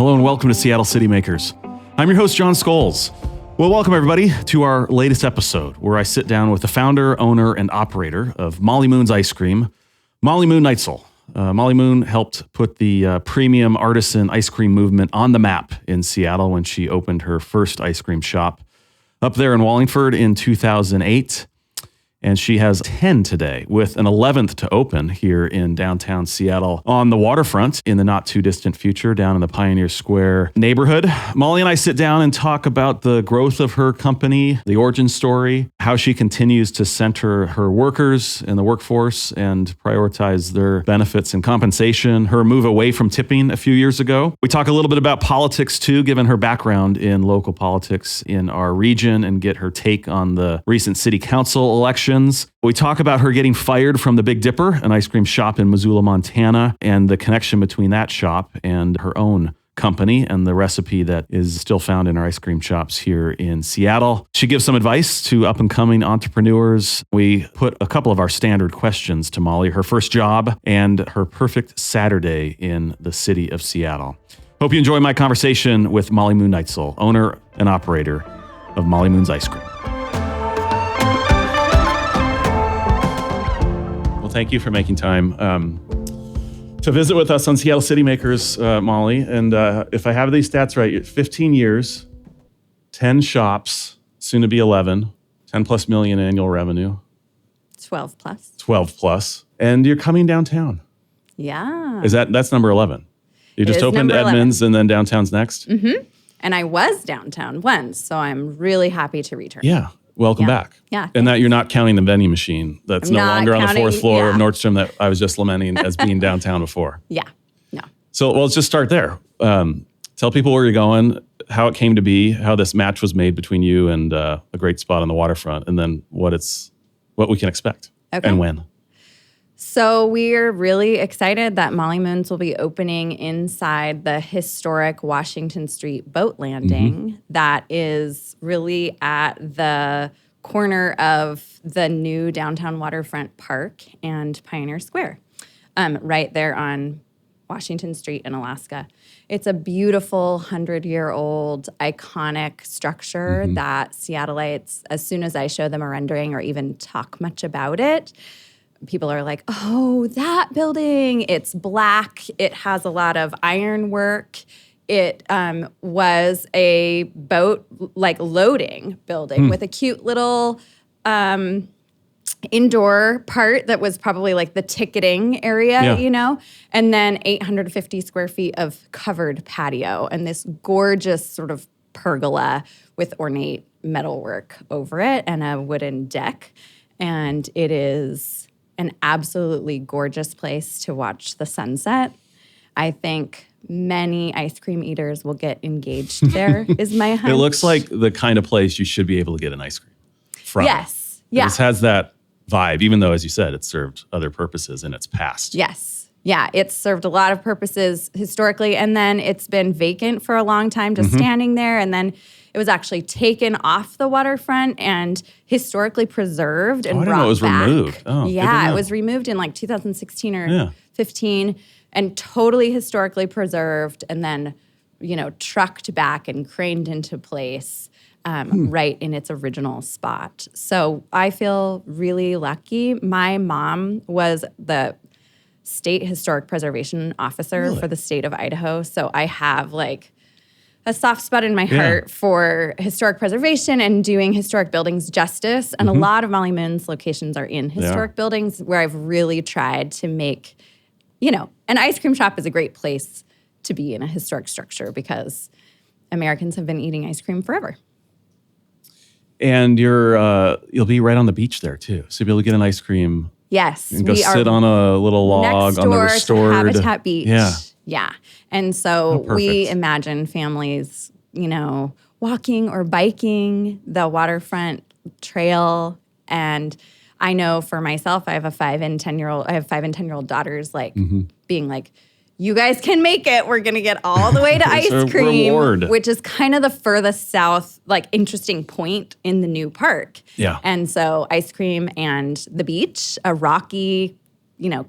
Hello and welcome to Seattle City Makers. I'm your host, Jon Scholes. Well, welcome everybody to our latest episode where I sit down with the founder, owner, and operator of Molly Moon's Ice Cream, Molly Moon Neitzel. Molly Moon helped put the premium artisan ice cream movement on the map in Seattle when she opened her first ice cream shop up there in Wallingford in 2008. And she has 10 today, with an 11th to open here in downtown Seattle on the waterfront in the not too distant future down in the Pioneer Square neighborhood. Molly and I sit down and talk about the growth of her company, the origin story, how she continues to center her workers in the workforce and prioritize their benefits and compensation, her move away from tipping a few years ago. We talk a little bit about politics too, given her background in local politics in our region, and get her take on the recent city council election. We talk about her getting fired from the Big Dipper, an ice cream shop in Missoula, Montana, and the connection between that shop and her own company and the recipe that is still found in our ice cream shops here in Seattle. She gives some advice to up-and-coming entrepreneurs. We put a couple of our standard questions to Molly, her first job and her perfect Saturday in the city of Seattle. Hope you enjoy my conversation with Molly Moon Neitzel, owner and operator of Molly Moon's Ice Cream. Thank you for making time to visit with us on Seattle City Makers, Molly. And if I have these stats right, 15 years, 10 shops, soon to be 11, 10 plus million annual revenue. 12 plus. 12 plus. And you're coming downtown. Yeah. That's number 11? You just opened Edmonds 11. And then downtown's next? Mm-hmm. And I was downtown once, so I'm really happy to return. Yeah. Welcome back. Yeah. And that you're not counting the vending machine that's no longer on the fourth floor of Nordstrom that I was just lamenting as being downtown before. Yeah. No. So, let's just start there. Tell people where you're going, how it came to be, how this match was made between you and a great spot on the waterfront, and then what we can expect and when. So we're really excited that Molly Moon's will be opening inside the historic Washington Street boat landing that is really at the corner of the new downtown waterfront park and Pioneer Square, right there on Washington Street in Alaska. It's a beautiful 100-year-old iconic structure that Seattleites, as soon as I show them a rendering or even talk much about it, people are like, oh, that building, it's black. It has a lot of ironwork. It was a boat, loading building with a cute little indoor part that was probably the ticketing area, and then 850 square feet of covered patio and this gorgeous sort of pergola with ornate metalwork over it and a wooden deck. And it is an absolutely gorgeous place to watch the sunset. I think many ice cream eaters will get engaged there, is my hunch. It looks like the kind of place you should be able to get an ice cream from. Yes. Yeah. It just has that vibe, even though, as you said, it served other purposes in its past. Yes. Yeah, it's served a lot of purposes historically, and then it's been vacant for a long time, just standing there, and then it was actually taken off the waterfront and historically preserved and brought back. I didn't know it was removed. Oh, yeah, it was removed in 2016 or 15 and totally historically preserved and then, trucked back and craned into place right in its original spot. So I feel really lucky. My mom was the state historic preservation officer for the state of Idaho. So I have a soft spot in my heart for historic preservation and doing historic buildings justice. And a lot of Molly Moon's locations are in historic buildings where I've really tried to make, an ice cream shop is a great place to be in a historic structure because Americans have been eating ice cream forever. And you'll be right on the beach there too. So you'll be able to get an ice cream. Yes. And go sit on a little log on the restored. To Habitat Beach. Yeah. Yeah. And so we imagine families, walking or biking the waterfront trail. And I know for myself, I have 5 and 10-year-old daughters being like, you guys can make it. We're going to get all the way to ice cream, reward. Which is kind of the furthest south, interesting point in the new park. Yeah. And so ice cream and the beach, a rocky,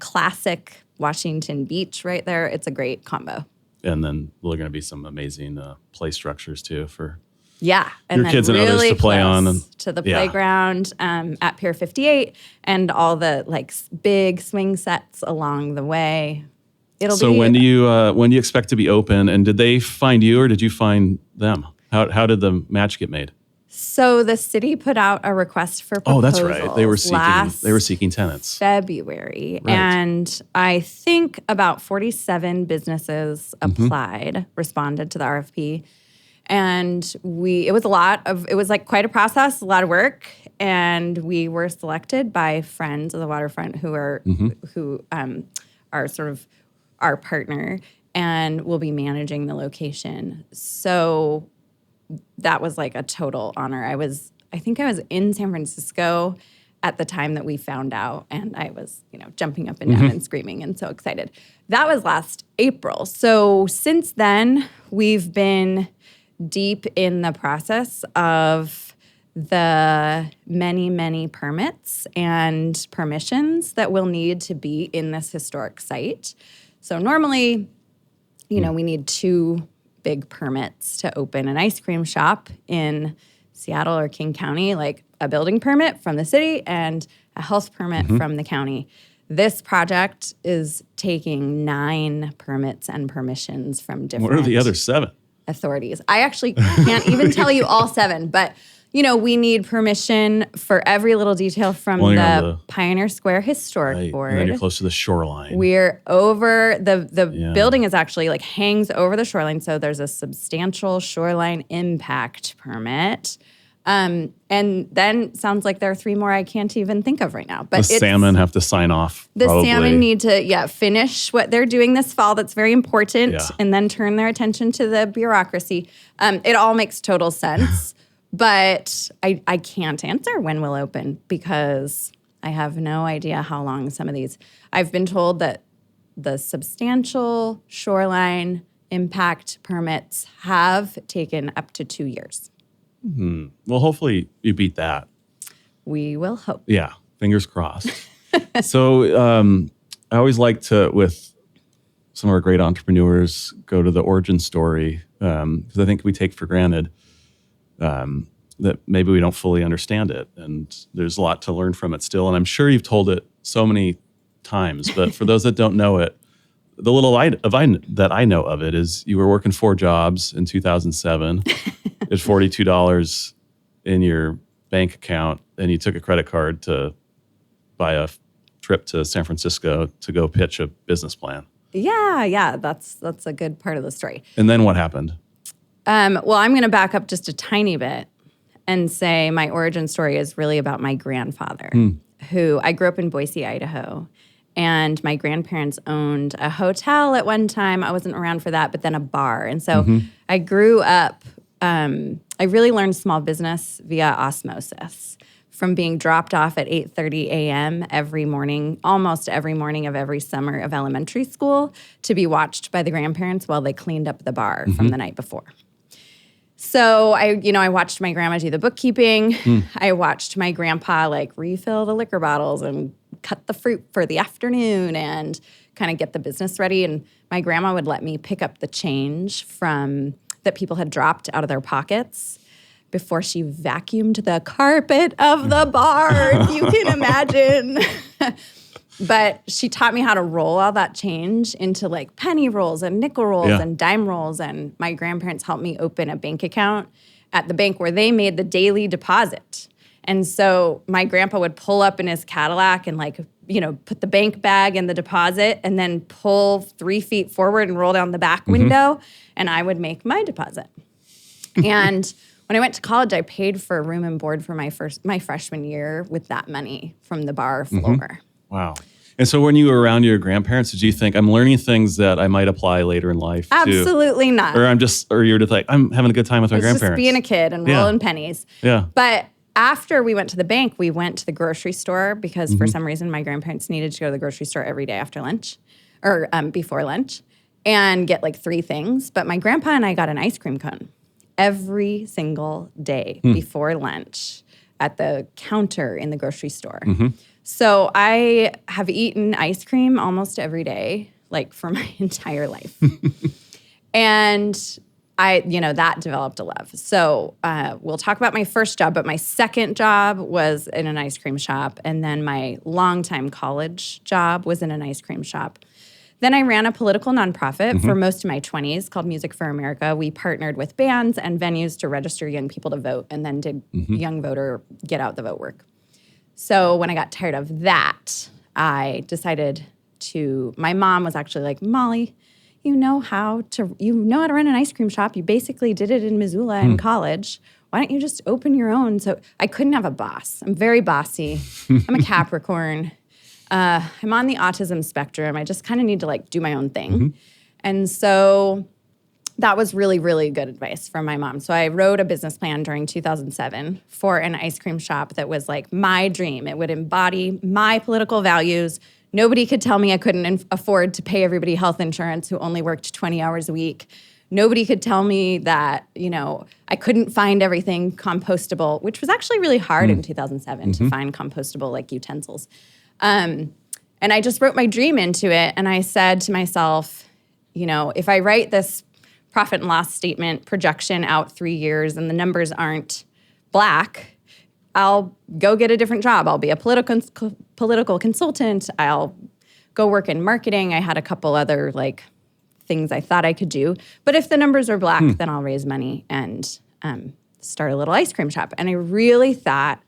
classic Washington beach right there. It's a great combo. And then there are going to be some amazing play structures too for and your then kids and others to play on. And to the playground at Pier 58 and all the like big swing sets along the way. So when do you expect to be open? And did they find you or did you find them? How did the match get made? So the city put out a request for proposals. Oh, that's right. They were seeking tenants. February. Right. And I think about 47 businesses applied, responded to the RFP. And it was like quite a process, a lot of work. And we were selected by Friends of the Waterfront who are sort of our partner and will be managing the location. So that was like a total honor. I think I was in San Francisco at the time that we found out, and I was, jumping up and down and screaming and so excited. That was last April. So since then, we've been deep in the process of the many, many permits and permissions that will need to be in this historic site. So normally, we need 2 big permits to open an ice cream shop in Seattle or King County, like a building permit from the city and a health permit from the county. This project is taking 9 permits and permissions from different What are the other 7? authorities. I actually can't even tell you all 7, but we need permission for every little detail from the Pioneer Square Historic Board. And then you're close to the shoreline. We're over, the building is actually like hangs over the shoreline, so there's a substantial shoreline impact permit. And then sounds like there are 3 more I can't even think of right now. But the salmon have to sign off. The salmon need to, finish what they're doing this fall. That's very important. And then turn their attention to the bureaucracy. It all makes total sense. But I can't answer when we'll open because I have no idea how long some of these. I've been told that the substantial shoreline impact permits have taken up to 2 years. Mm-hmm. Well, hopefully you beat that. We will hope. Yeah, fingers crossed. So I always like to, with some of our great entrepreneurs, go to the origin story because I think we take for granted that maybe we don't fully understand it. And there's a lot to learn from it still. And I'm sure you've told it so many times, but for those that don't know it, the little that I know of it is you were working 4 jobs in 2007 at $42 in your bank account, and you took a credit card to buy a trip to San Francisco to go pitch a business plan. Yeah, that's a good part of the story. And then what happened? Well, I'm going to back up just a tiny bit and say my origin story is really about my grandfather, who I grew up in Boise, Idaho. And my grandparents owned a hotel at one time. I wasn't around for that, but then a bar. And so I grew up, I really learned small business via osmosis from being dropped off at 8:30 a.m. every morning, almost every morning of every summer of elementary school, to be watched by the grandparents while they cleaned up the bar from the night before. So I watched my grandma do the bookkeeping. I watched my grandpa refill the liquor bottles and cut the fruit for the afternoon and kind of get the business ready. And my grandma would let me pick up the change that people had dropped out of their pockets before she vacuumed the carpet of the bar, if you can imagine. But she taught me how to roll all that change into penny rolls and nickel rolls and dime rolls. And my grandparents helped me open a bank account at the bank where they made the daily deposit. And so my grandpa would pull up in his Cadillac and put the bank bag in the deposit and then pull 3 feet forward and roll down the back window. And I would make my deposit. And when I went to college, I paid for room and board for my freshman year with that money from the bar floor. Wow. And so when you were around your grandparents, did you think, I'm learning things that I might apply later in life? Absolutely not. Or you're just I'm having a good time with my grandparents. Just being a kid and rolling pennies. Yeah. But after we went to the bank, we went to the grocery store because for some reason my grandparents needed to go to the grocery store every day after lunch or before lunch and get 3 things. But my grandpa and I got an ice cream cone every single day before lunch at the counter in the grocery store. So I have eaten ice cream almost every day, for my entire life. And that developed a love. So we'll talk about my first job, but my second job was in an ice cream shop. And then my longtime college job was in an ice cream shop. Then I ran a political nonprofit for most of my 20s called Music for America. We partnered with bands and venues to register young people to vote and then did young voter get out the vote work. So when I got tired of that, I decided my mom was actually like, Molly, you know how to run an ice cream shop. You basically did it in Missoula in college. Why don't you just open your own? So I couldn't have a boss. I'm very bossy. I'm a Capricorn. I'm on the autism spectrum. I just kind of need to do my own thing. And so that was really, really good advice from my mom. So I wrote a business plan during 2007 for an ice cream shop that was like my dream. It would embody my political values. Nobody could tell me I couldn't afford to pay everybody health insurance who only worked 20 hours a week. Nobody could tell me that, I couldn't find everything compostable, which was actually really hard in 2007 to find compostable utensils. And I just wrote my dream into it. And I said to myself, if I write this profit and loss statement projection out 3 years and the numbers aren't black, I'll go get a different job. I'll be a political consultant. I'll go work in marketing. I had a couple other things I thought I could do. But if the numbers are black, then I'll raise money and start a little ice cream shop. And I really thought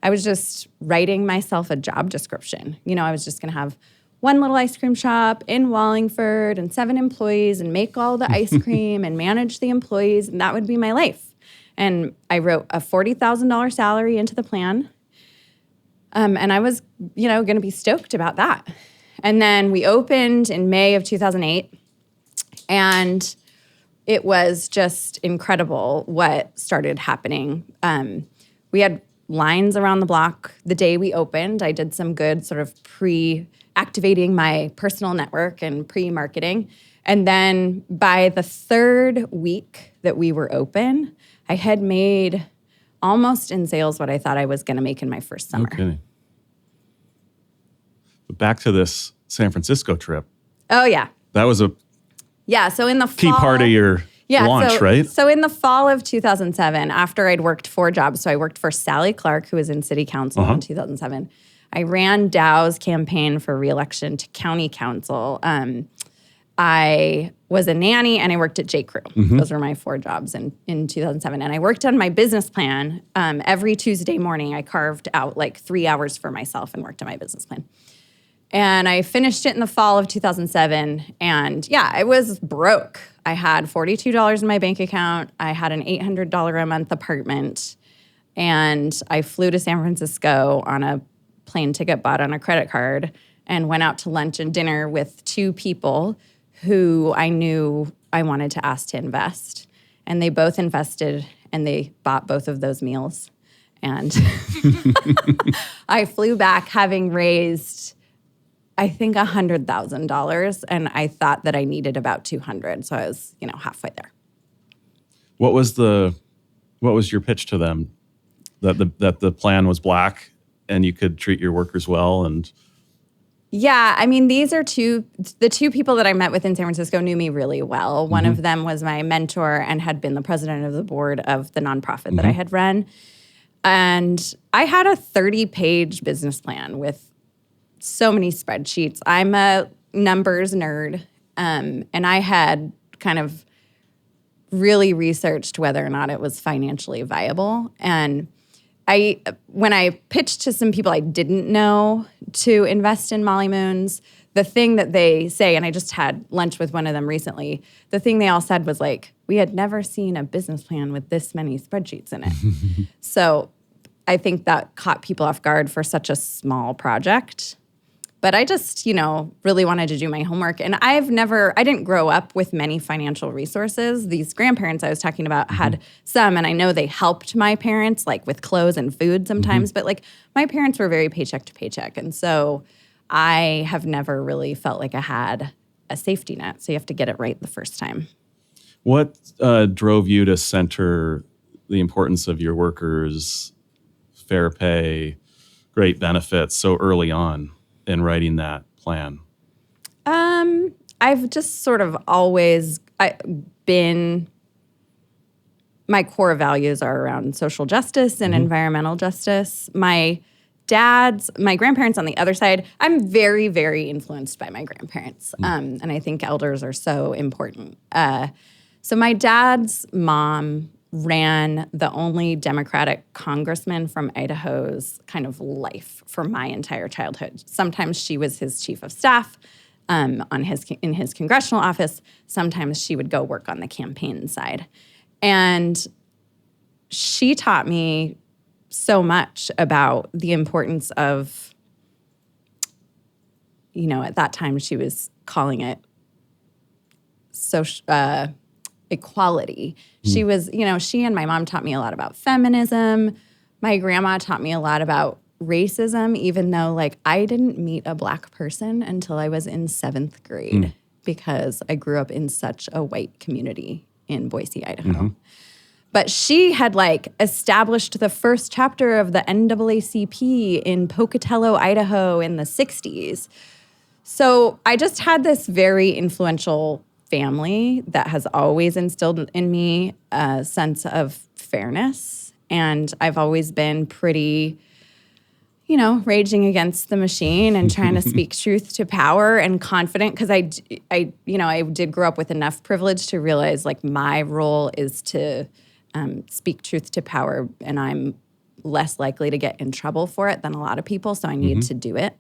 I was just writing myself a job description. I was just going to have one little ice cream shop in Wallingford and 7 employees and make all the ice cream and manage the employees, and that would be my life. And I wrote a $40,000 salary into the plan. And I was, going to be stoked about that. And then we opened in May of 2008. And it was just incredible what started happening. We had lines around the block the day we opened. I did some good sort of pre-activating my personal network and pre-marketing. And then by the 3rd week that we were open, I had made almost in sales what I thought I was going to make in my first summer. Okay. But back to this San Francisco trip. Oh, yeah. That was a so in the key part of your launch, right? So in the fall of 2007, after I'd worked 4 jobs, so I worked for Sally Clark, who was in city council in 2007. I ran Dow's campaign for re-election to county council. I was a nanny and I worked at J. Crew. Those were my 4 jobs in 2007. And I worked on my business plan. Every Tuesday morning, I carved out 3 hours for myself and worked on my business plan. And I finished it in the fall of 2007. And I was broke. I had $42 in my bank account. I had an $800 a month apartment. And I flew to San Francisco on a plane ticket bought on a credit card and went out to lunch and dinner with 2 people who I knew I wanted to ask to invest. And they both invested and they bought both of those meals. And I flew back having raised, I think, $100,000, and I thought that I needed about $200,000, so I was, halfway there. What was your pitch to them? That the plan was black and you could treat your workers well and. Yeah, I mean, these are the 2 people that I met with in San Francisco knew me really well. One of them was my mentor and had been the president of the board of the nonprofit that I had run. And I had a 30-page business plan with so many spreadsheets. I'm a numbers nerd, and I had kind of really researched whether or not it was financially viable. And when I pitched to some people I didn't know to invest in Molly Moon's, the thing that they say, and I just had lunch with one of them recently, the thing they all said was we had never seen a business plan with this many spreadsheets in it. So I think that caught people off guard for such a small project. But I just, really wanted to do my homework. And I didn't grow up with many financial resources. These grandparents I was talking about had some, and I know they helped my parents, with clothes and food sometimes. But, my parents were very paycheck to paycheck. And so I have never really felt like I had a safety net. So you have to get it right the first time. What drove you to center the importance of your workers, fair pay, great benefits so early on in writing that plan? I've just sort of always my core values are around social justice and environmental justice. My grandparents on the other side, I'm very, very influenced by my grandparents. And I think elders are so important. So my dad's mom ran the only Democratic congressman from Idaho's kind of life for my entire childhood. Sometimes she was his chief of staff in his congressional office. Sometimes she would go work on the campaign side. And she taught me so much about the importance of, at that time she was calling it social equality. She was, she and my mom taught me a lot about feminism. My grandma taught me a lot about racism, even though I didn't meet a Black person until I was in 7th grade because I grew up in such a white community in Boise, Idaho. But she had established the first chapter of the NAACP in Pocatello, Idaho in the 60s. So I just had this very influential family that has always instilled in me a sense of fairness. And I've always been pretty, raging against the machine and trying to speak truth to power and confident because I did grow up with enough privilege to realize my role is to speak truth to power, and I'm less likely to get in trouble for it than a lot of people, so I need to do it.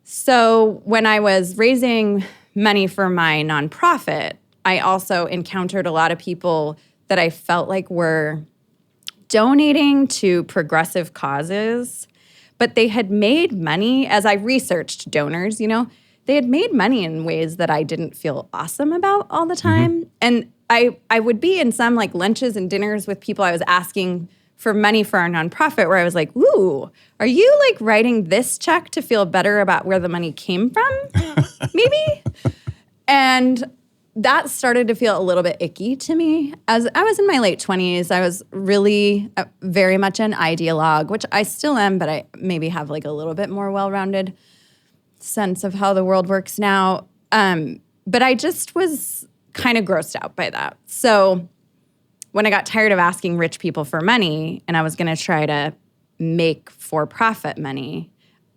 So when I was raising money for my nonprofit, I also encountered a lot of people that I felt were donating to progressive causes, but they had made money, as I researched donors, they had made money in ways that I didn't feel awesome about all the time. And I would be in some lunches and dinners with people I was asking for money for our nonprofit where I was like, ooh, are you writing this check to feel better about where the money came from? Maybe? And that started to feel a little bit icky to me. As I was in my late 20s, I was really very much an ideologue, which I still am, but I maybe have a little bit more well-rounded sense of how the world works now. But I just was kind of grossed out by that. So when I got tired of asking rich people for money and I was going to try to make for-profit money,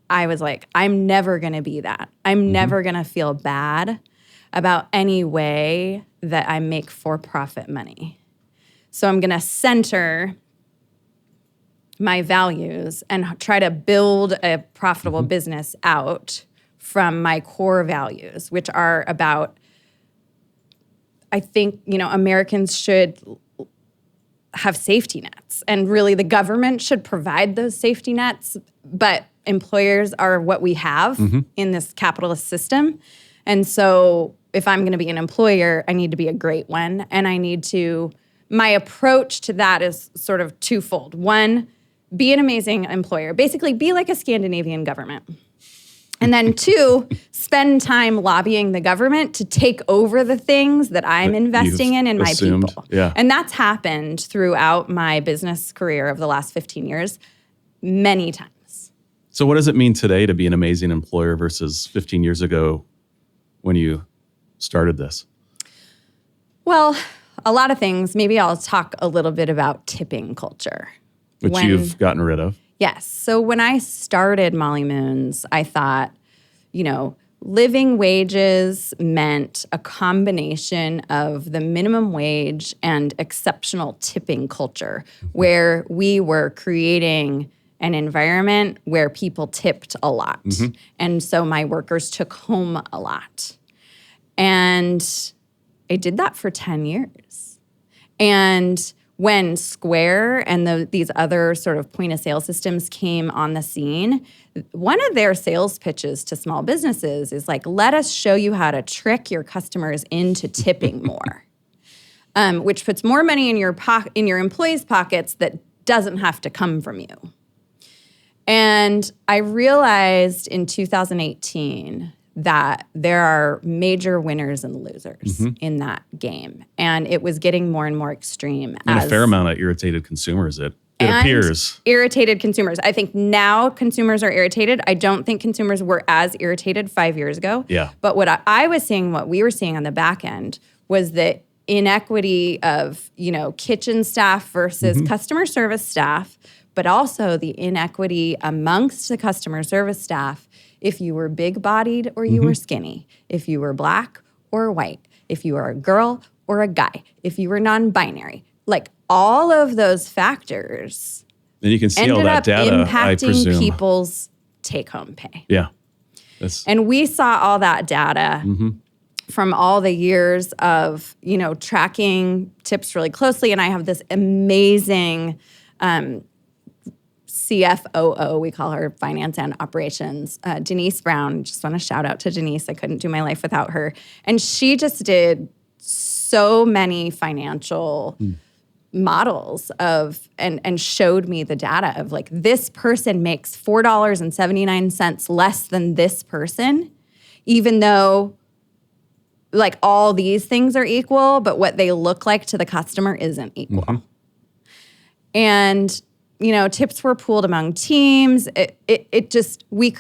I was like, I'm never going to be that. I'm never going to feel bad about any way that I make for-profit money. So I'm going to center my values and try to build a profitable business out from my core values, which are about, I think, Americans should have safety nets. And really the government should provide those safety nets, but employers are what we have in this capitalist system. And so if I'm going to be an employer, I need to be a great one. And my approach to that is sort of twofold. One, be an amazing employer. Basically, be like a Scandinavian government. And then two, spend time lobbying the government to take over the things that I'm investing in my people. Yeah. And that's happened throughout my business career of the last 15 years many times. So what does it mean today to be an amazing employer versus 15 years ago when you started this? Well, a lot of things. Maybe I'll talk a little bit about tipping culture. Which you've gotten rid of. Yes. So when I started Molly Moon's, I thought, living wages meant a combination of the minimum wage and exceptional tipping culture, where we were creating an environment where people tipped a lot. And so my workers took home a lot. And I did that for 10 years. And when Square and these other sort of point-of-sale systems came on the scene, one of their sales pitches to small businesses is let us show you how to trick your customers into tipping more, which puts more money in your employees' pockets that doesn't have to come from you. And I realized in 2018 that there are major winners and losers in that game. And it was getting more and more extreme. And a fair amount of irritated consumers, it appears. Irritated consumers. I think now consumers are irritated. I don't think consumers were as irritated 5 years ago. Yeah. But what I was seeing, what we were seeing on the back end, was the inequity of, kitchen staff versus customer service staff, but also the inequity amongst the customer service staff if you were big-bodied or you were skinny, if you were black or white, if you were a girl or a guy, if you were non-binary. Like all of those factors And you can see all ended that up data, I impacting presume. people's take-home pay. Yeah. And we saw all that data from all the years of, tracking tips really closely. And I have this amazing CFOO, we call her finance and operations, Denise Brown. Just want to shout out to Denise. I couldn't do my life without her. And she just did so many financial models of and showed me the data of like this person makes $4.79 less than this person, even though like all these things are equal, but what they look like to the customer isn't equal. And tips were pooled among teams. We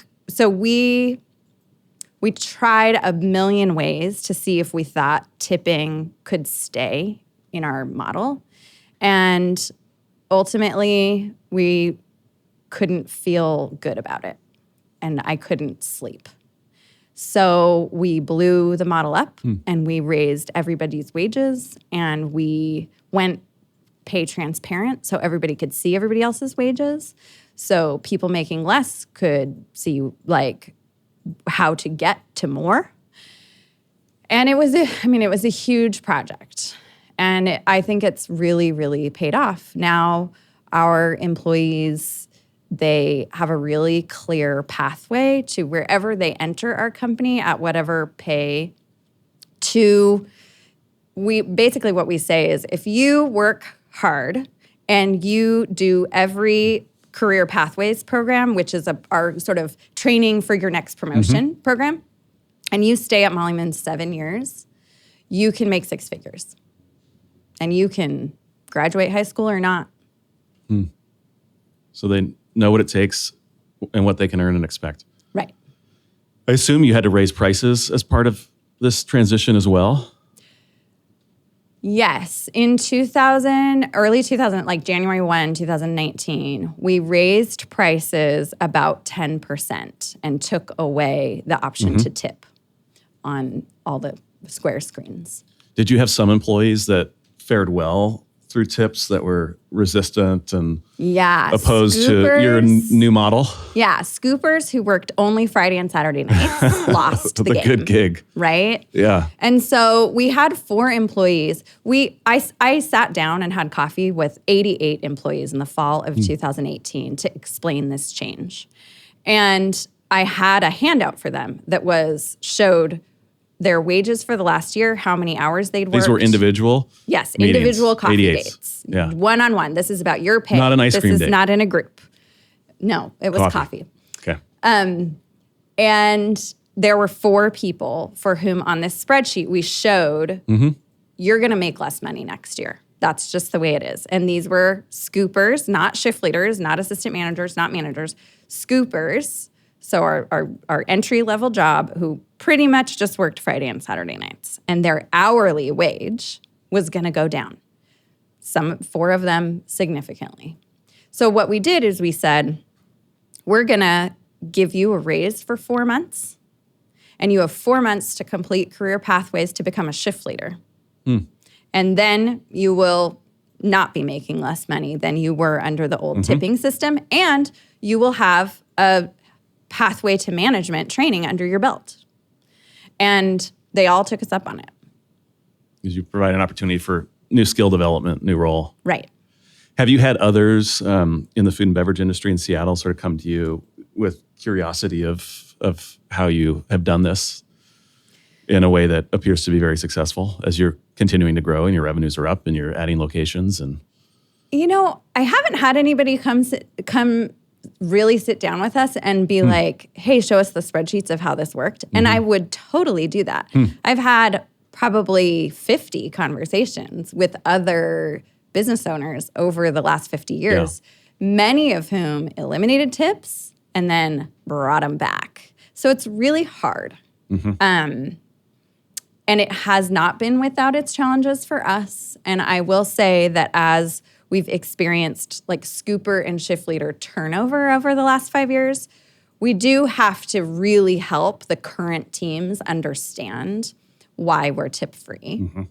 tried a million ways to see if we thought tipping could stay in our model. And ultimately, we couldn't feel good about it. And I couldn't sleep. So we blew the model up and we raised everybody's wages and we went pay transparent so everybody could see everybody else's wages. So people making less could see like how to get to more. And it was a huge project. And I think it's really, really paid off. Now our employees, they have a really clear pathway to wherever they enter our company at whatever pay basically what we say is if you work hard and you do every career pathways program, which is our sort of training for your next promotion program, and you stay at Molly Moon 7 years, you can make 6 figures. And you can graduate high school or not. So they know what it takes and what they can earn and expect. Right. I assume you had to raise prices as part of this transition as well? Yes. In early 2000, like January 1, 2019, we raised prices about 10% and took away the option to tip on all the square screens. Did you have some employees that fared well through tips that were resistant and opposed to your new model? Yeah, scoopers who worked only Friday and Saturday nights lost the game. Good gig. Right? Yeah. And so we had 4 employees. I sat down and had coffee with 88 employees in the fall of 2018 to explain this change. And I had a handout for them that showed their wages for the last year, how many hours they'd worked. These were individual? Yes, meetings. individual coffee 88s. dates. Yeah. One-on-one. This is about your pay. Not an ice cream This date. is not in a group. No, it was coffee. Okay. And there were 4 people for whom on this spreadsheet we showed you're going to make less money next year. That's just the way it is. And these were scoopers, not shift leaders, not assistant managers, not managers, scoopers. So our entry-level job who pretty much just worked Friday and Saturday nights. And their hourly wage was going to go down. 4 of them significantly. So what we did is we said, we're going to give you a raise for 4 months. And you have 4 months to complete career pathways to become a shift leader. And then you will not be making less money than you were under the old tipping system. And you will have a pathway to management training under your belt. And they all took us up on it. Because you provide an opportunity for new skill development, new role. Right. Have you had others in the food and beverage industry in Seattle sort of come to you with curiosity of how you have done this in a way that appears to be very successful as you're continuing to grow and your revenues are up and you're adding locations? And I haven't had anybody come really sit down with us and be like, hey, show us the spreadsheets of how this worked. And I would totally do that. I've had probably 50 conversations with other business owners over the last 50 years, many of whom eliminated tips and then brought them back. So it's really hard. And it has not been without its challenges for us. And I will say that as we've experienced like scooper and shift leader turnover over the last 5 years, we do have to really help the current teams understand why we're tip-free. Mm-hmm.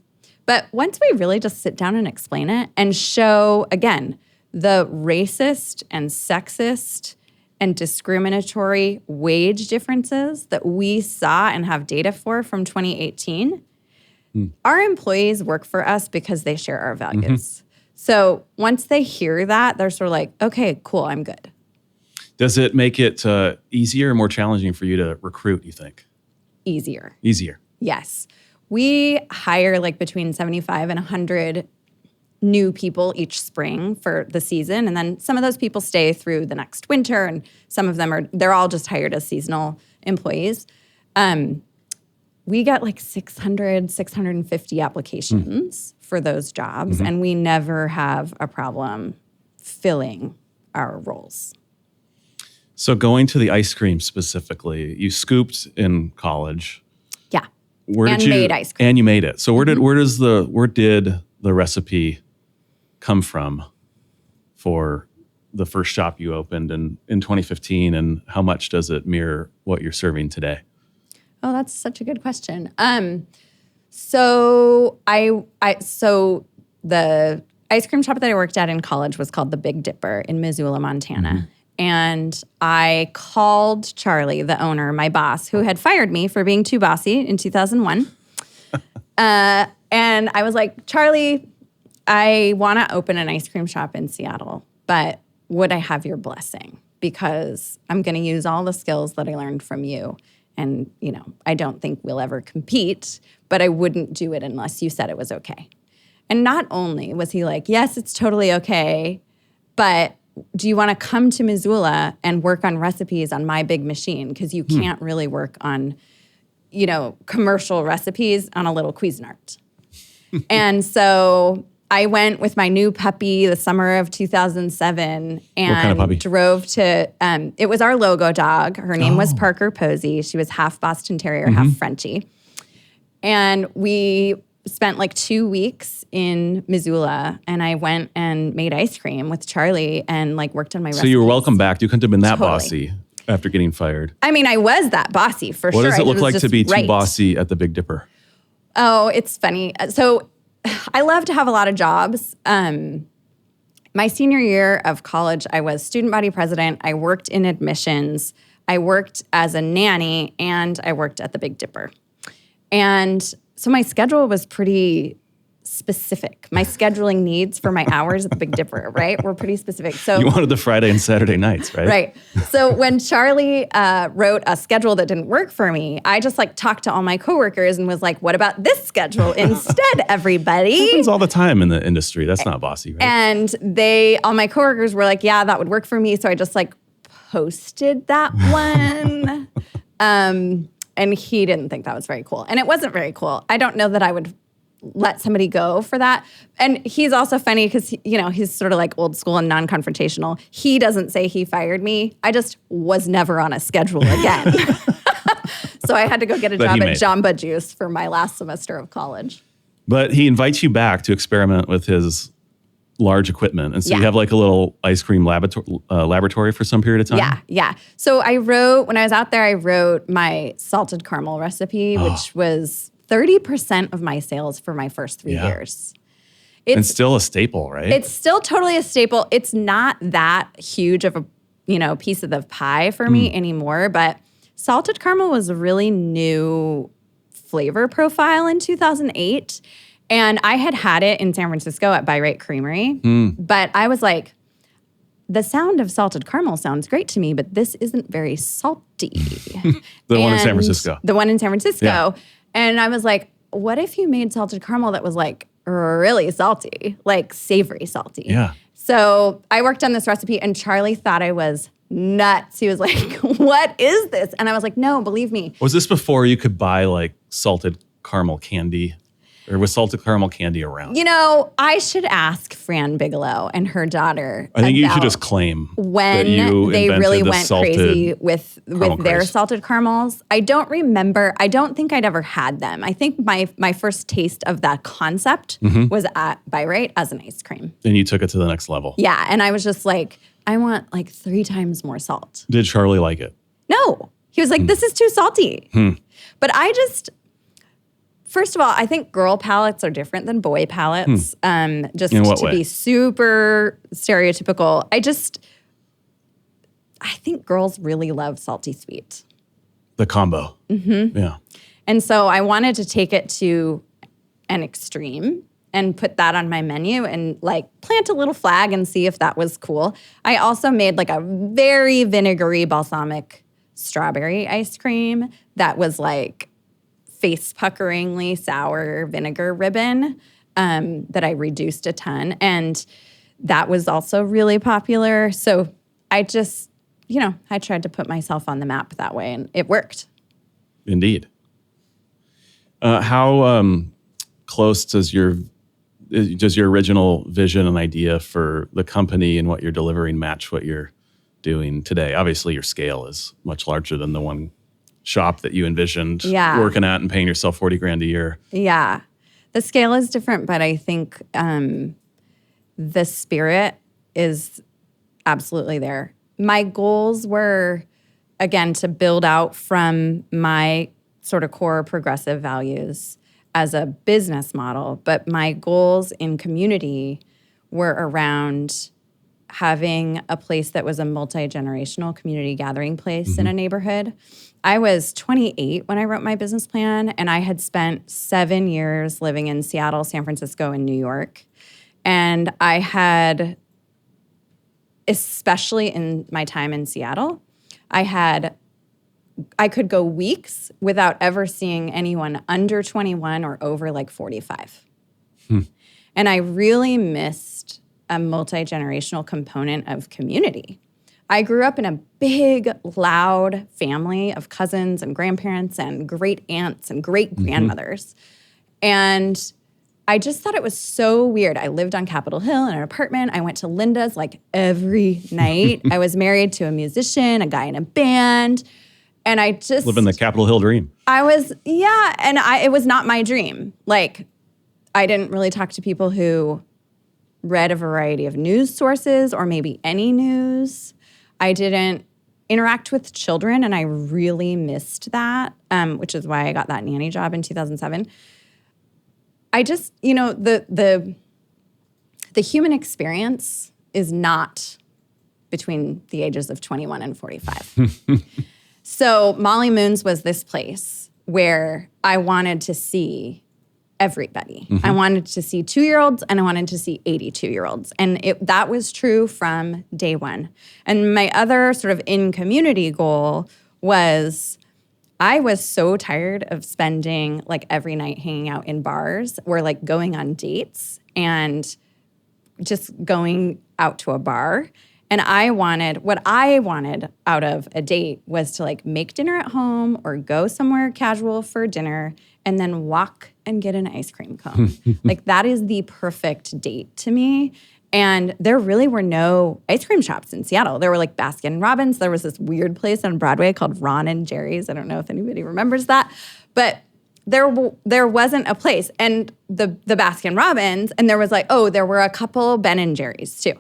But once we really just sit down and explain it and show, again, the racist and sexist and discriminatory wage differences that we saw and have data for from 2018, our employees work for us because they share our values. Mm-hmm. So once they hear that, they're sort of like, okay, cool, I'm good. Does it make it easier or more challenging for you to recruit, you think? Easier. Easier. Yes. We hire like between 75 and 100 new people each spring for the season. And then some of those people stay through the next winter. And some of them they're all just hired as seasonal employees. We got like 600, 650 applications for those jobs. Mm-hmm. And we never have a problem filling our roles. So going to the ice cream specifically, you scooped in college. Yeah. Made ice cream. And you made it. So where did the recipe come from for the first shop you opened in 2015, and how much does it mirror what you're serving today? Oh, that's such a good question. So the ice cream shop that I worked at in college was called the Big Dipper in Missoula, Montana. Mm-hmm. And I called Charlie, the owner, my boss, who had fired me for being too bossy in 2001. And I was like, Charlie, I want to open an ice cream shop in Seattle, but would I have your blessing? Because I'm going to use all the skills that I learned from you. And, I don't think we'll ever compete, but I wouldn't do it unless you said it was okay. And not only was he like, yes, it's totally okay, but do you want to come to Missoula and work on recipes on my big machine? Because you can't really work on, commercial recipes on a little Cuisinart. And so I went with my new puppy the summer of 2007 and what kind of puppy? Drove to, it was our logo dog. Her name was Parker Posey. She was half Boston Terrier, half Frenchie. And we spent like 2 weeks in Missoula, and I went and made ice cream with Charlie and like worked on my recipes. So you were welcome back. You couldn't have been that bossy after getting fired. I mean, I was that bossy for sure. What does it look like to be too bossy at the Big Dipper? Oh, it's funny. So I love to have a lot of jobs. My senior year of college, I was student body president. I worked in admissions. I worked as a nanny, and I worked at the Big Dipper. And so my schedule was pretty specific. My scheduling needs for my hours at the Big Dipper, right, were pretty specific. So you wanted the Friday and Saturday nights, right? Right. So when Charlie wrote a schedule that didn't work for me, I just like talked to all my coworkers and was like, what about this schedule instead, everybody? It happens all the time in the industry. That's not bossy, right? And all my coworkers were like, yeah, that would work for me. So I just like posted that one. And he didn't think that was very cool. And it wasn't very cool. I don't know that I would let somebody go for that. And he's also funny because, he's sort of like old school and non-confrontational. He doesn't say he fired me. I just was never on a schedule again. So I had to go get a job at Jamba Juice for my last semester of college. But he invites you back to experiment with his large equipment. And so you have like a little ice cream laboratory for some period of time? Yeah. So when I was out there, I wrote my salted caramel recipe, which was 30% of my sales for my first 3 years. It's still a staple, right? It's still totally a staple. It's not that huge of a piece of the pie for me anymore, but salted caramel was a really new flavor profile in 2008. And I had it in San Francisco at By Right Creamery, but I was like, the sound of salted caramel sounds great to me, but this isn't very salty. The one in San Francisco. The one in San Francisco. Yeah. And I was like, what if you made salted caramel that was like really salty, like savory salty? Yeah. So I worked on this recipe, and Charlie thought I was nuts. He was like, what is this? And I was like, no, believe me. Was this before you could buy like salted caramel candy? Or was salted caramel candy around? I should ask Fran Bigelow and her daughter. I think you should just claim when that you they really the went crazy with their craze. salted caramels. I don't remember. I don't think I'd ever had them. I think my first taste of that concept was at Bi-Rite as an ice cream. And you took it to the next level. Yeah, and I was just like, I want like 3 times more salt. Did Charlie like it? No. He was like, this is too salty. But first of all, I think girl palates are different than boy palates. Just In what to way? be super stereotypical. I think girls really love salty sweet. The combo. Yeah. And so I wanted to take it to an extreme and put that on my menu and like plant a little flag and see if that was cool. I also made like a very vinegary balsamic strawberry ice cream that was like face-puckeringly sour vinegar ribbon that I reduced a ton. And that was also really popular. So I just, I tried to put myself on the map that way, and it worked. Indeed. How close does your original vision and idea for the company and what you're delivering match what you're doing today? Obviously, your scale is much larger than the one shop that you envisioned working at and paying yourself $40,000 a year. Yeah. The scale is different, but I think the spirit is absolutely there. My goals were, again, to build out from my sort of core progressive values as a business model, but my goals in community were around having a place that was a multi-generational community gathering place in a neighborhood. I was 28 when I wrote my business plan, and I had spent 7 years living in Seattle, San Francisco, and New York. And I had, especially in my time in Seattle, I could go weeks without ever seeing anyone under 21 or over like 45. And I really missed a multi-generational component of community. I grew up in a big, loud family of cousins and grandparents and great aunts and great grandmothers. And I just thought it was so weird. I lived on Capitol Hill in an apartment. I went to Linda's like every night. I was married to a musician, a guy in a band. And I just... Living the Capitol Hill dream. It was not my dream. Like, I didn't really talk to people who read a variety of news sources or maybe any news. I didn't interact with children, and I really missed that, which is why I got that nanny job in 2007. I just, the human experience is not between the ages of 21 and 45. So Molly Moon's was this place where I wanted to see everybody. I wanted to see 2-year-olds and I wanted to see 82-year-olds. And that was true from day one. And my other sort of in-community goal was I was so tired of spending like every night hanging out in bars or like going on dates and just going out to a bar. And what I wanted out of a date was to like make dinner at home or go somewhere casual for dinner and then walk and get an ice cream cone. Like that is the perfect date to me. And there really were no ice cream shops in Seattle. There were like Baskin Robbins. There was this weird place on Broadway called Ron and Jerry's. I don't know if anybody remembers that. But there wasn't a place. And the Baskin Robbins, and there were a couple Ben and Jerry's too.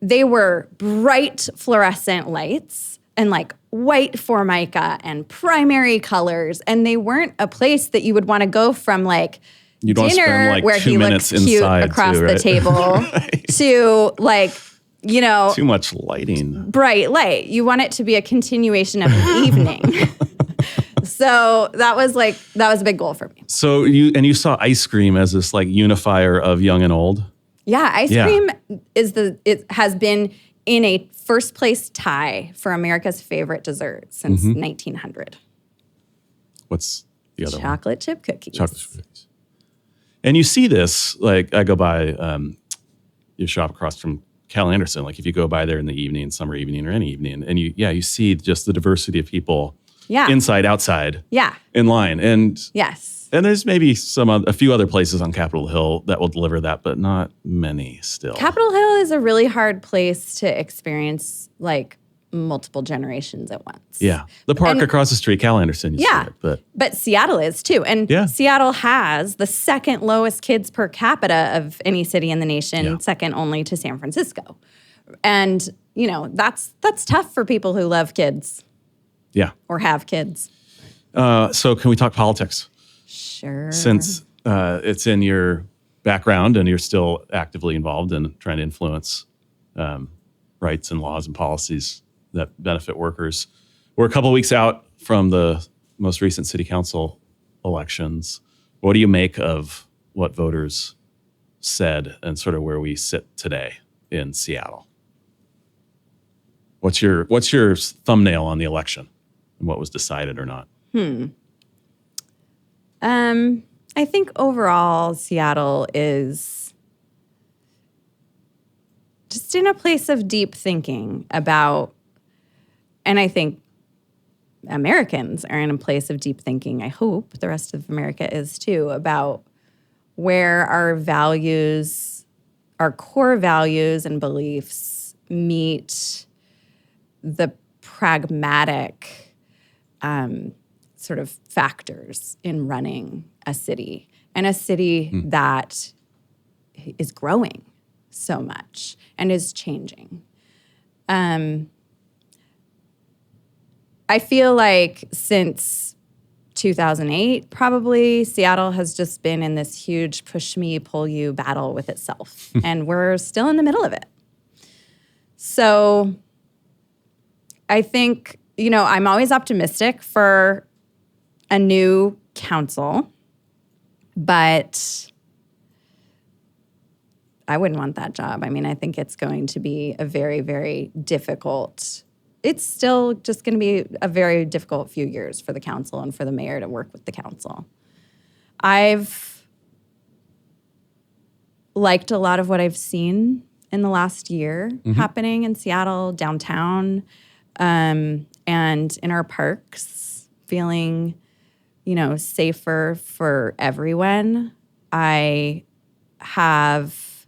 They were bright fluorescent lights and like white Formica and primary colors. And they weren't a place that you would want to go from like You'd want to spend dinner like where 2 he minutes looked cute inside across too, the right? table Right. to like, Too much lighting. bright light. You want it to be a continuation of the evening. So that was a big goal for me. So you saw ice cream as this like unifier of young and old? Yeah, ice cream it has been in a first place tie for America's favorite dessert since 1900. What's the other one? Chocolate chip cookies. Chocolate chip cookies. And you see this, like I go by your shop across from Cal Anderson. Like if you go by there in the evening, summer evening or any evening, and you see just the diversity of people inside, outside, Yeah. in line. And Yes. and there's maybe a few other places on Capitol Hill that will deliver that, but not many still. Capitol Hill is a really hard place to experience like multiple generations at once. Yeah. The park across the street, Cal Anderson, you see it. But Seattle is too. And Seattle has the second lowest kids per capita of any city in the nation, second only to San Francisco. And, you know, that's tough for people who love kids. Yeah. Or have kids. So can we talk politics? Sure. Since it's in your background and you're still actively involved in trying to influence rights and laws and policies that benefit workers. We're a couple of weeks out from the most recent city council elections. What do you make of what voters said and sort of where we sit today in Seattle? What's your thumbnail on the election and what was decided or not? I think overall Seattle is just in a place of deep thinking about, and I think Americans are in a place of deep thinking, I hope the rest of America is too, about where our values, our core values and beliefs meet the pragmatic sort of factors in running a city, and a city that is growing so much and is changing. I feel like since 2008, probably, Seattle has just been in this huge push me, pull you battle with itself. And we're still in the middle of it. So I think, you know, I'm always optimistic for a new council, but I wouldn't want that job. I mean, I think it's going to be a very, very difficult, it's still just going to be a very difficult few years for the council and for the mayor to work with the council. I've liked a lot of what I've seen in the last year happening in Seattle, downtown, and in our parks, feeling, you know, safer for everyone. I have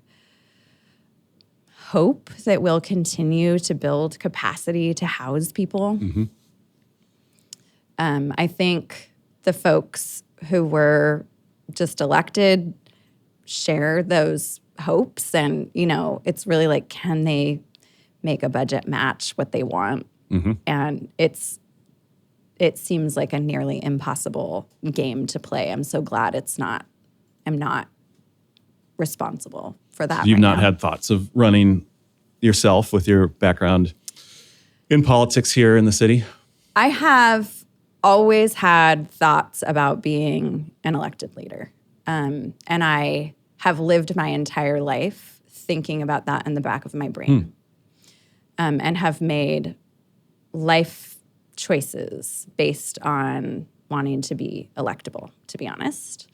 hope that we'll continue to build capacity to house people. I think the folks who were just elected share those hopes, and, you know, it's really like, can they make a budget match what they want? And it seems like a nearly impossible game to play. I'm so glad I'm not responsible for that. You've not had thoughts of running yourself with your background in politics here in the city? I have always had thoughts about being an elected leader. And I have lived my entire life thinking about that in the back of my brain. And have made life choices based on wanting to be electable, to be honest.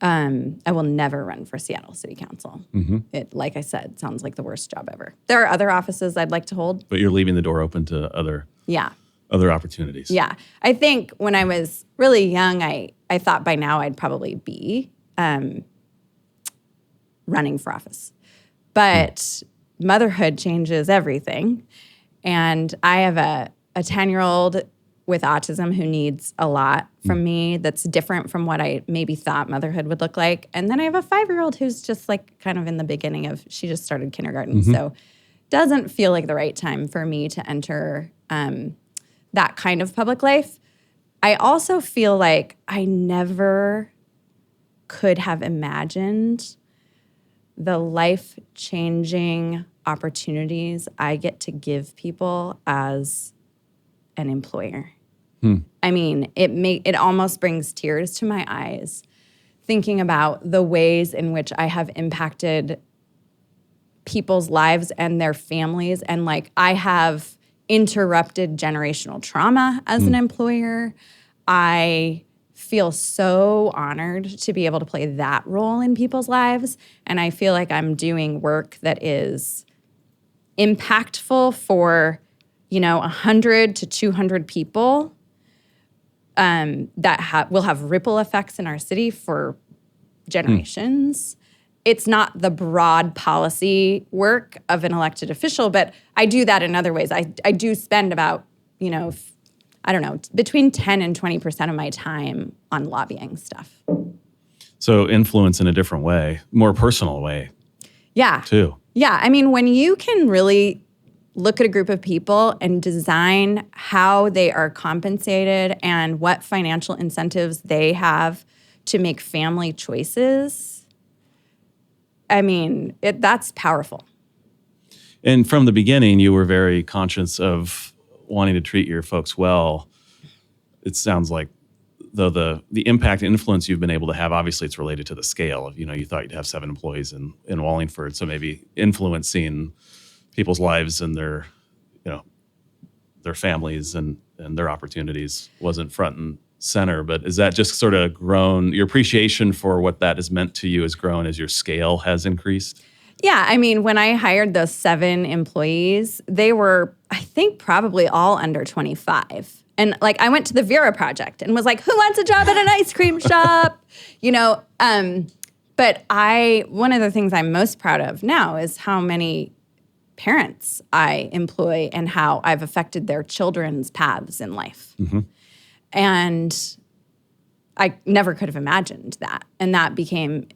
I will never run for Seattle City Council. It, like I said, sounds like the worst job ever. There are other offices I'd like to hold. But you're leaving the door open to other opportunities. Yeah. I think when I was really young, I thought by now I'd probably be running for office. But motherhood changes everything. And I have a 10-year-old with autism who needs a lot from me that's different from what I maybe thought motherhood would look like. And then I have a 5-year-old who's just like kind of in the beginning of, she just started kindergarten. So doesn't feel like the right time for me to enter that kind of public life. I also feel like I never could have imagined the life-changing opportunities I get to give people as an employer. I mean, it almost brings tears to my eyes thinking about the ways in which I have impacted people's lives and their families. And like, I have interrupted generational trauma as an employer. I feel so honored to be able to play that role in people's lives. And I feel like I'm doing work that is impactful for, 100 to 200 people that will have ripple effects in our city for generations. It's not the broad policy work of an elected official, but I do that in other ways. I do spend about, between 10 and 20% of my time on lobbying stuff. So influence in a different way, more personal way. Yeah. Too. Yeah. I mean, when you can really look at a group of people and design how they are compensated and what financial incentives they have to make family choices, I mean, that's powerful. And from the beginning, you were very conscious of wanting to treat your folks well. It sounds like, though, the impact and influence you've been able to have, obviously it's related to the scale of, you thought you'd have 7 employees in Wallingford. So maybe influencing people's lives and their families and their opportunities wasn't front and center. But is that just sort of grown, your appreciation for what that has meant to you has grown as your scale has increased? Yeah, I mean, when I hired those 7 employees, they were, I think, probably all under 25. And I went to the Vera Project and was like, who wants a job at an ice cream shop? But one of the things I'm most proud of now is how many parents I employ and how I've affected their children's paths in life. Mm-hmm. And I never could have imagined that. And that became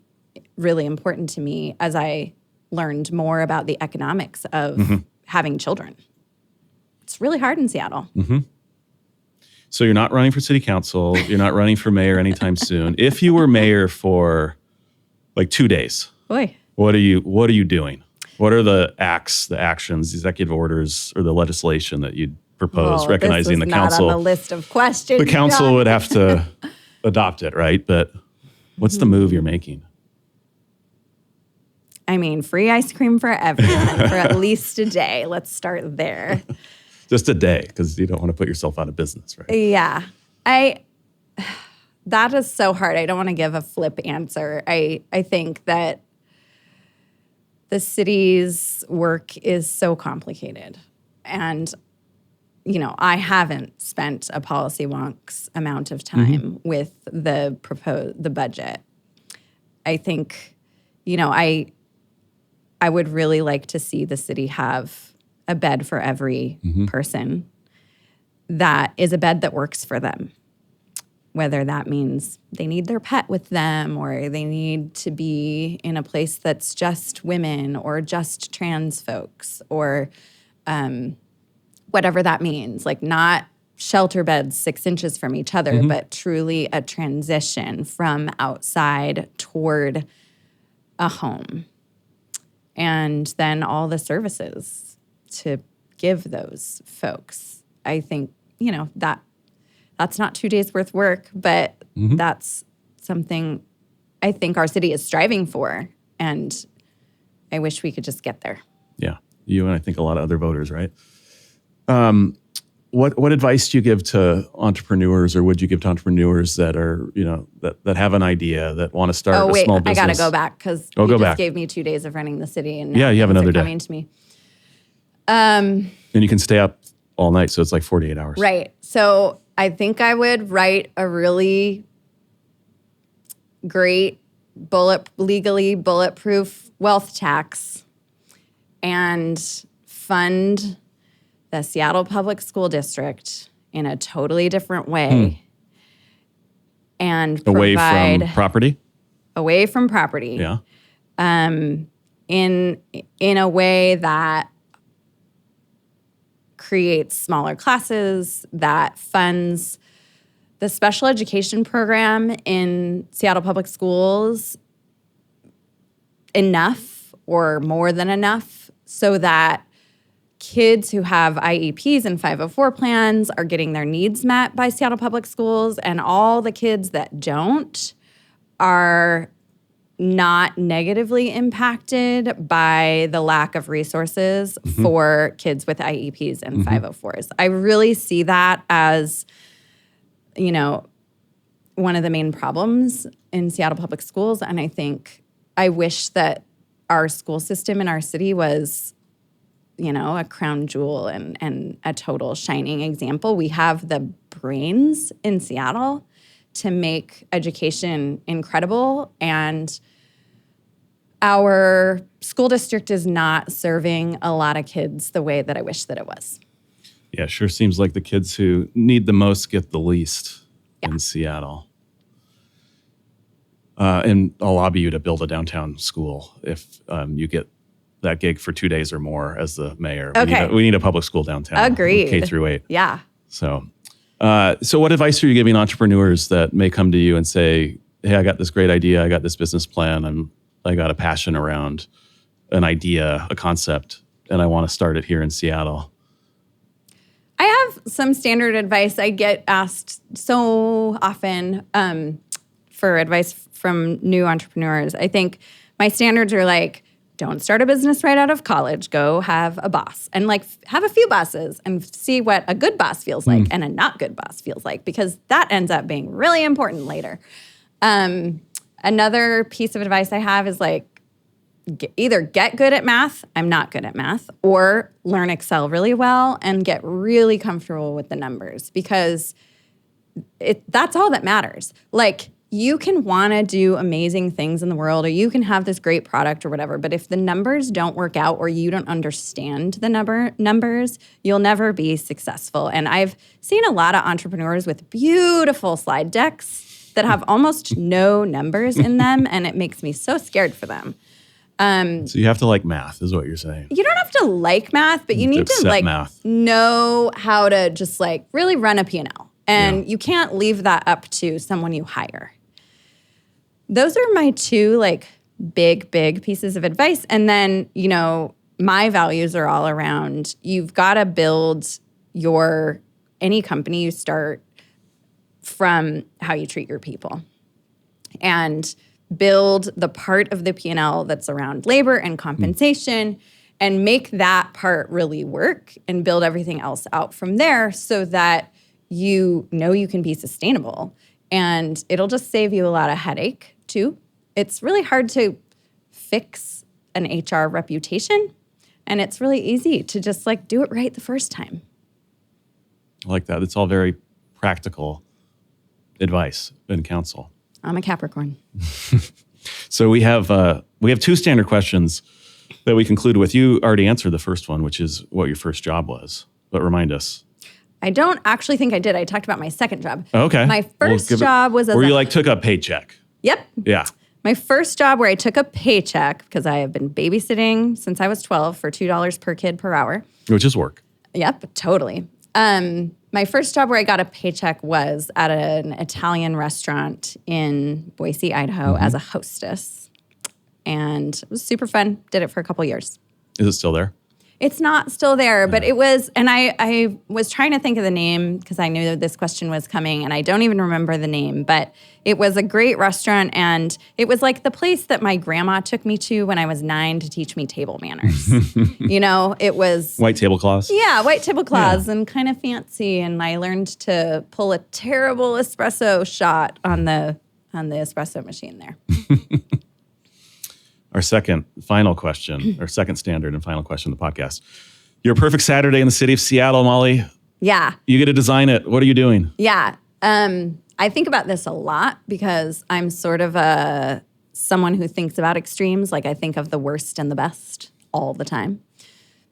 really important to me as I learned more about the economics of having children. It's really hard in Seattle. Mm-hmm. So you're not running for city council. You're not running for mayor anytime soon. If you were mayor for 2 days, Boy. What are you doing? What are the acts, the actions, the executive orders, or the legislation that you'd propose, recognizing the council? Not on the list of questions. The council would have to adopt it, right? But what's the move you're making? I mean, free ice cream for everyone for at least a day. Let's start there. Just a day, because you don't want to put yourself out of business, right? Yeah. That is so hard. I don't want to give a flip answer. I think that the city's work is so complicated. And, I haven't spent a policy wonks amount of time with the budget. I think, I would really like to see the city have a bed for every person that is a bed that works for them. Whether that means they need their pet with them or they need to be in a place that's just women or just trans folks or whatever that means. Not shelter beds 6 inches from each other, but truly a transition from outside toward a home. And then all the services to give those folks. I think, that's not 2 days worth work, but that's something I think our city is striving for. And I wish we could just get there. Yeah. You and I think a lot of other voters, right? What advice do you give to entrepreneurs, or would you give to entrepreneurs that are, that have an idea, that want to start a small business? I got to go back because you just gave me 2 days of running the city. And yeah, you have another day. Coming to me. And you can stay up all night, so it's 48 hours. Right. So I think I would write a really great legally bulletproof wealth tax and fund the Seattle Public School District in a totally different way. And provide away from property. Yeah. In a way that creates smaller classes, that funds the special education program in Seattle Public Schools enough or more than enough so that kids who have IEPs and 504 plans are getting their needs met by Seattle Public Schools, and all the kids that don't are not negatively impacted by the lack of resources for kids with IEPs and 504s. I really see that as, one of the main problems in Seattle Public Schools. And I wish that our school system in our city was a crown jewel and a total shining example. We have the brains in Seattle to make education incredible, and our school district is not serving a lot of kids the way that I wish that it was. Yeah, sure seems like the kids who need the most get the least in Seattle. And I'll lobby you to build a downtown school if you get that gig for 2 days or more as the mayor. Okay. We need a public school downtown. Agreed. K through 8. Yeah. So what advice are you giving entrepreneurs that may come to you and say, hey, I got this great idea. I got this business plan. I got a passion around an idea, a concept, and I want to start it here in Seattle? I have some standard advice. I get asked so often for advice from new entrepreneurs. I think my standards are like, don't start a business right out of college. Go have a boss and have a few bosses and see what a good boss feels like and a not good boss feels like, because that ends up being really important later. Another piece of advice I have is either get good at math, I'm not good at math, or learn Excel really well and get really comfortable with the numbers, because that's all that matters. You can want to do amazing things in the world, or you can have this great product or whatever, but if the numbers don't work out or you don't understand the numbers, you'll never be successful. And I've seen a lot of entrepreneurs with beautiful slide decks that have almost no numbers in them, and it makes me so scared for them. So you have to like math, is what you're saying. You don't have to like math, but you need to math. Know how to just really run a P&L. And you can't leave that up to someone you hire. Those are my two big pieces of advice. And then, my values are all around, you've got to build any company you start from how you treat your people. And build the part of the P&L that's around labor and compensation and make that part really work and build everything else out from there so that you can be sustainable. And it'll just save you a lot of headache too. It's really hard to fix an HR reputation, and it's really easy to just do it right the first time. I like that. It's all very practical advice and counsel. I'm a Capricorn. So we have 2 standard questions that we conclude with. You already answered the first one, which is what your first job was. But remind us. I don't actually think I did. I talked about my second job. Okay. My first job was where you took a paycheck. Yep. Yeah. My first job where I took a paycheck, because I have been babysitting since I was 12 for $2 per kid per hour. Which is work. Yep, totally. My first job where I got a paycheck was at an Italian restaurant in Boise, Idaho as a hostess. And it was super fun. Did it for a couple years. Is it still there? It's not still there, but it was, and I was trying to think of the name because I knew that this question was coming, and I don't even remember the name, but it was a great restaurant, and it was the place that my grandma took me to when I was 9 to teach me table manners. It was... White tablecloths? Yeah, white tablecloths and kind of fancy, and I learned to pull a terrible espresso shot on the espresso machine there. Our second final question, our second standard and final question of the podcast. Your perfect Saturday in the city of Seattle, Molly. Yeah. You get to design it. What are you doing? Yeah. I think about this a lot because I'm sort of someone who thinks about extremes. I think of the worst and the best all the time.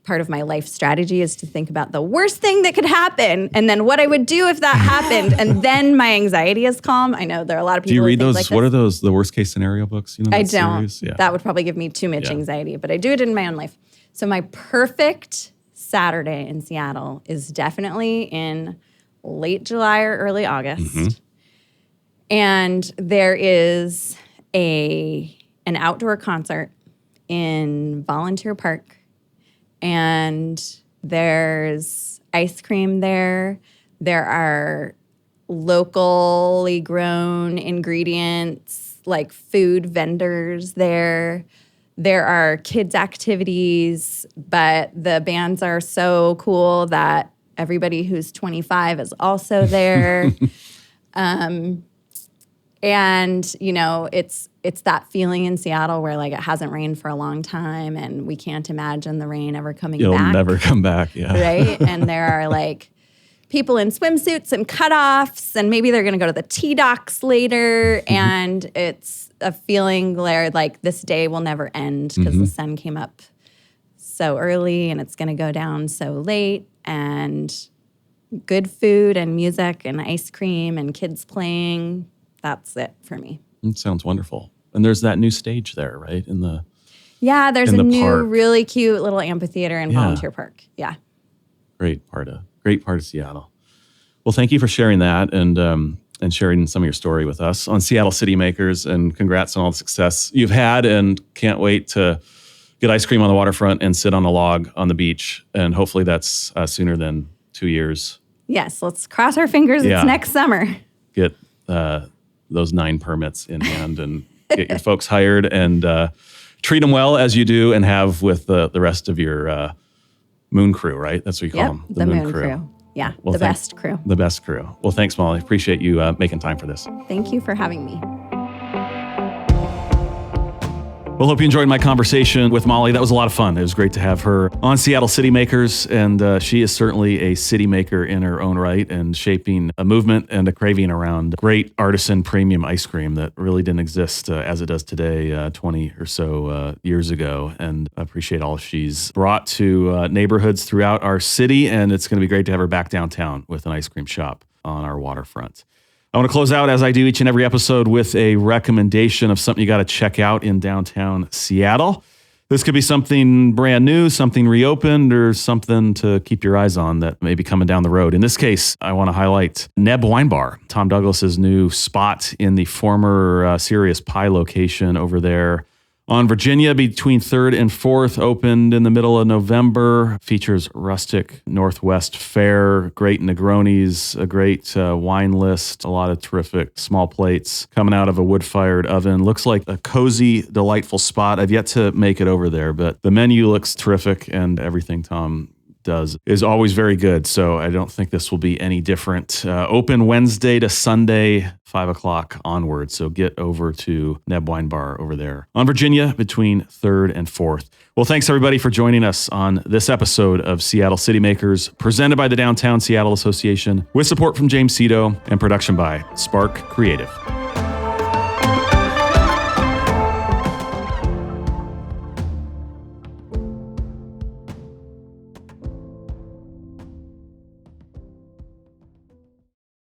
Part of my life strategy is to think about the worst thing that could happen and then what I would do if that happened. And then my anxiety is calm. I know there are a lot of people. Do you read who think those? What are those? The worst case scenario books? I don't. Yeah. That would probably give me too much anxiety, but I do it in my own life. So my perfect Saturday in Seattle is definitely in late July or early August. And there is an outdoor concert in Volunteer Park. And there's ice cream there. There are locally grown ingredients, food vendors there. There are kids' activities, but the bands are so cool that everybody who's 25 is also there. And, it's that feeling in Seattle where like it hasn't rained for a long time and we can't imagine the rain ever coming It'll back. never come back, yeah. Right? And there are like people in swimsuits and cutoffs, and maybe they're going to go to the tea docks later. And it's a feeling where like this day will never end because the sun came up so early and it's going to go down so late. And good food and music and ice cream and kids playing. That's it for me. It sounds wonderful. And there's that new stage there, right? There's a new park. Really cute little amphitheater and volunteer park. Yeah. Great part of Seattle. Well, thank you for sharing that and sharing some of your story with us on Seattle City Makers, and congrats on all the success you've had, and can't wait to get ice cream on the waterfront and sit on a log on the beach. And hopefully that's sooner than 2 years. Yes, let's cross our fingers. Yeah. It's next summer. Get those 9 permits in hand and get your folks hired and treat them well as you do and have with the rest of your Moon crew, right? That's what you call them. The Moon crew. Yeah, well, best crew. The best crew. Well, thanks, Molly. Appreciate you making time for this. Thank you for having me. Well, hope you enjoyed my conversation with Molly. That was a lot of fun. It was great to have her on Seattle City Makers, and she is certainly a city maker in her own right and shaping a movement and a craving around great artisan premium ice cream that really didn't exist as it does today 20 or so years ago. And I appreciate all she's brought to neighborhoods throughout our city, and it's going to be great to have her back downtown with an ice cream shop on our waterfront. I want to close out, as I do each and every episode, with a recommendation of something you got to check out in downtown Seattle. This could be something brand new, something reopened, or something to keep your eyes on that may be coming down the road. In this case, I want to highlight Neb Wine Bar, Tom Douglas's new spot in the former Serious Pie location over there on Virginia between 3rd and 4th, opened in the middle of November. Features rustic Northwest fare, great Negronis, a great wine list, a lot of terrific small plates coming out of a wood-fired oven. Looks like a cozy, delightful spot. I've yet to make it over there, but the menu looks terrific, and everything Tom does is always very good. So I don't think this will be any different. Open Wednesday to Sunday, 5 o'clock onward. So get over to Neb Wine Bar over there on Virginia between 3rd and 4th. Well, thanks everybody for joining us on this episode of Seattle City Makers, presented by the Downtown Seattle Association, with support from James Cito and production by Spark Creative.